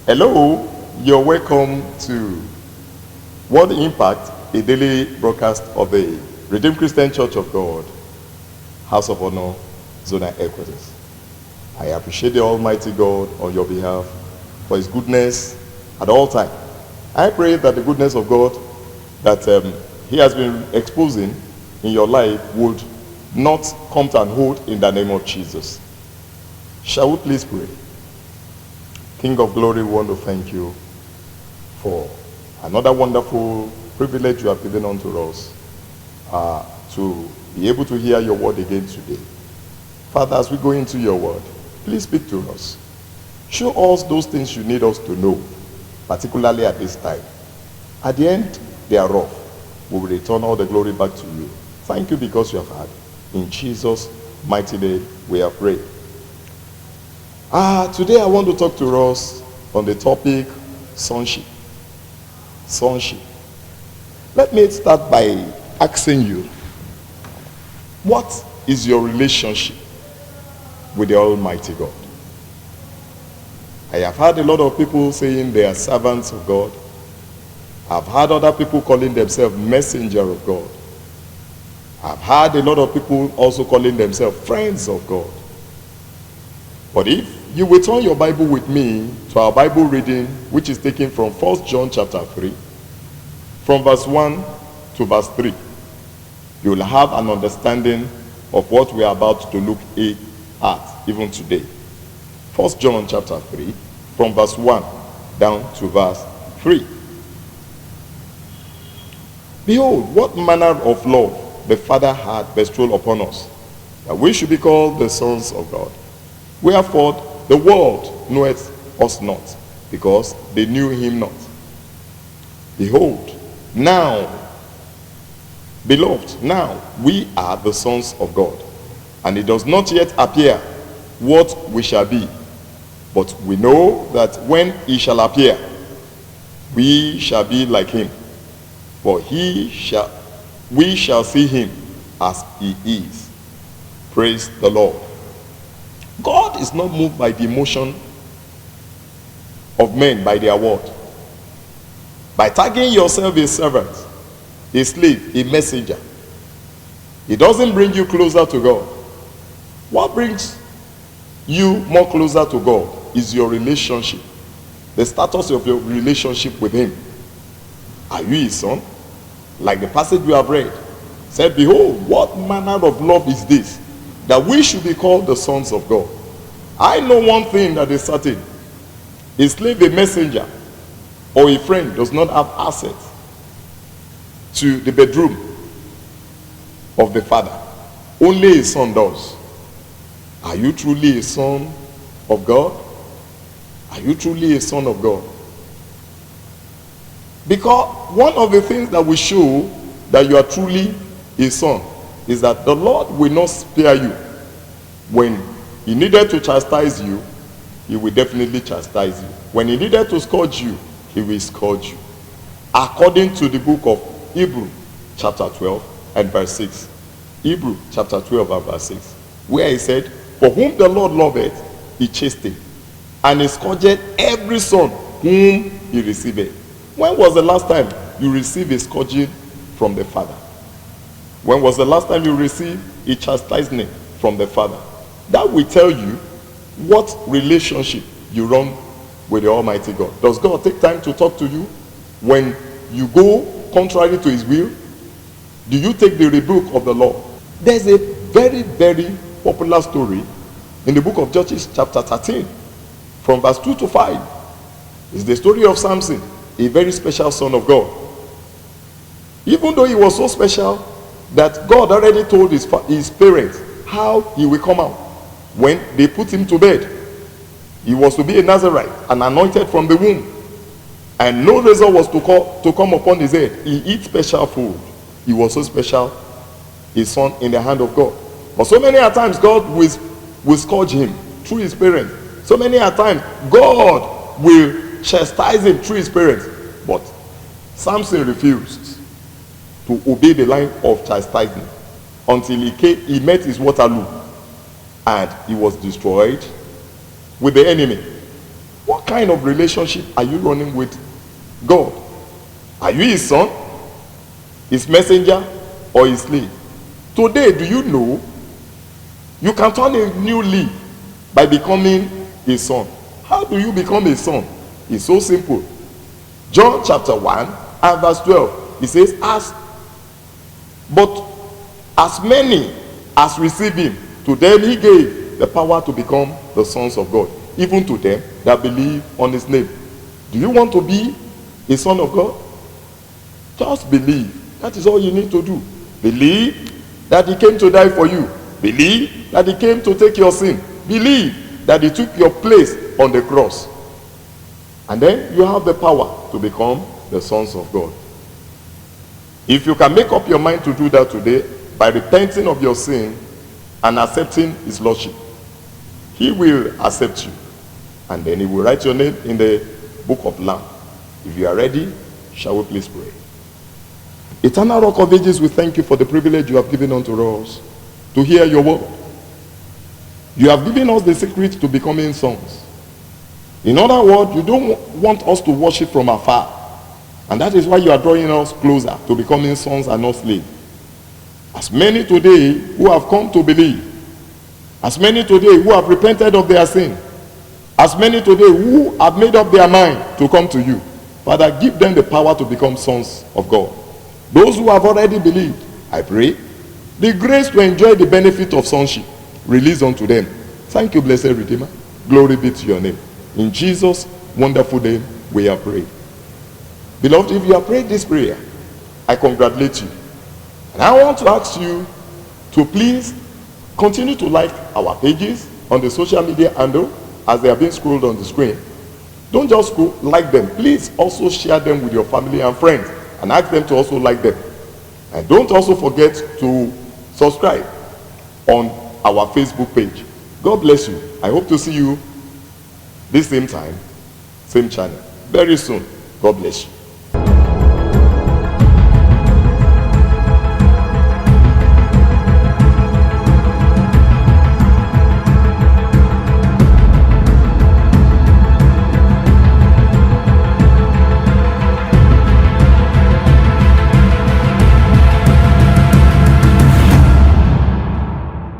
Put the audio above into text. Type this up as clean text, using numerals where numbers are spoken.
Hello, you're welcome to World Impact, a daily broadcast of the Redeemed Christian Church of God, House of Honor, Zonal Headquarters. I appreciate the Almighty God on your behalf for His goodness at all times. I pray that the goodness of God that He has been exposing in your life would not come to an hold in the name of Jesus. Shall we please pray? King of glory, we want to thank you for another wonderful privilege you have given unto us to be able to hear your word again today. Father, as we go into your word, please speak to us. Show us those things you need us to know, particularly at this time. At the end thereof, we will return all the glory back to you. Thank you because you have had. In Jesus' mighty name, we have prayed. Today I want to talk to us on the topic sonship. Sonship. Let me start by asking you, what is your relationship with the Almighty God? I have heard a lot of people saying they are servants of God. I've heard other people calling themselves messenger of God. I've heard a lot of people also calling themselves friends of God. But if you will turn your Bible with me to our Bible reading, which is taken from 1 John chapter 3, from verse 1 to verse 3, you will have an understanding of what we are about to look at even today. 1 John chapter 3, from verse 1 down to verse 3. Behold, what manner of love the Father had bestowed upon us, that we should be called the sons of God. Wherefore the world knoweth us not, because they knew him not. Behold, now, beloved, now we are the sons of God, and it does not yet appear what we shall be. But we know that when he shall appear, we shall be like him, for we shall see him as he is. Praise the Lord. God is not moved by the emotion of men by their word. By tagging yourself a servant, a slave, a messenger, it doesn't bring you closer to God. What brings you more closer to God is your relationship, the status of your relationship with him. Are you his son? Like the passage we have read said, behold, what manner of love is this, that we should be called the sons of God. I know one thing that is certain. A slave, a messenger, or a friend does not have access to the bedroom of the father. Only a son does. Are you truly a son of God? Are you truly a son of God? Because one of the things that will show that you are truly a son is that the Lord will not spare you. When he needed to chastise you, he will definitely chastise you. When he needed to scourge you, he will scourge you. According to the book of Hebrews chapter 12 and verse 6. Hebrews chapter 12 and verse 6. Where he said, for whom the Lord loveth, he chastened, and he scourged every son whom he received. When was the last time you received a scourging from the Father? When was the last time you received a chastisement from the Father? That will tell you what relationship you run with the Almighty God. Does God take time to talk to you when you go contrary to his will? Do you take the rebuke of the Lord? There's a very, very popular story in the book of Judges chapter 13 from verse 2 to 5. It's the story of Samson, a very special son of God. Even though he was so special that God already told his parents how he will come out. When they put him to bed, he was to be a Nazarite and anointed from the womb, and no razor was to come upon his head. He eats special food. He was so special, his son in the hand of God. But so many a times God will scourge him through his parents. So many a times God will chastise him through his parents. But Samson refused to obey the line of chastisement until he met his Waterloo, and he was destroyed with the enemy. What kind of relationship are you running with God? Are you his son, his messenger, or his slave? Today, do you know you can turn a new leaf by becoming a son? How do you become a son? It's so simple. John chapter 1 and verse 12. It says, but as many as received him, to them he gave the power to become the sons of God, even to them that believe on his name. Do you want to be a son of God? Just believe. That is all you need to do. Believe that he came to die for you. Believe that he came to take your sin. Believe that he took your place on the cross. And then you have the power to become the sons of God. If you can make up your mind to do that today, by repenting of your sin and accepting his lordship, he will accept you. And then he will write your name in the book of life. If you are ready, shall we please pray? Eternal Rock of Ages, we thank you for the privilege you have given unto us to hear your word. You have given us the secret to becoming sons. In other words, you don't want us to worship from afar. And that is why you are drawing us closer to becoming sons and not slaves. As many today who have come to believe, as many today who have repented of their sin, as many today who have made up their mind to come to you, Father, give them the power to become sons of God. Those who have already believed, I pray, the grace to enjoy the benefit of sonship, release unto them. Thank you, blessed Redeemer. Glory be to your name. In Jesus' wonderful name, we have prayed. Beloved, if you have prayed this prayer, I congratulate you. And I want to ask you to please continue to like our pages on the social media handle as they are being scrolled on the screen. Don't just go like them. Please also share them with your family and friends and ask them to also like them. And don't also forget to subscribe on our Facebook page. God bless you. I hope to see you this same time, same channel, very soon. God bless you.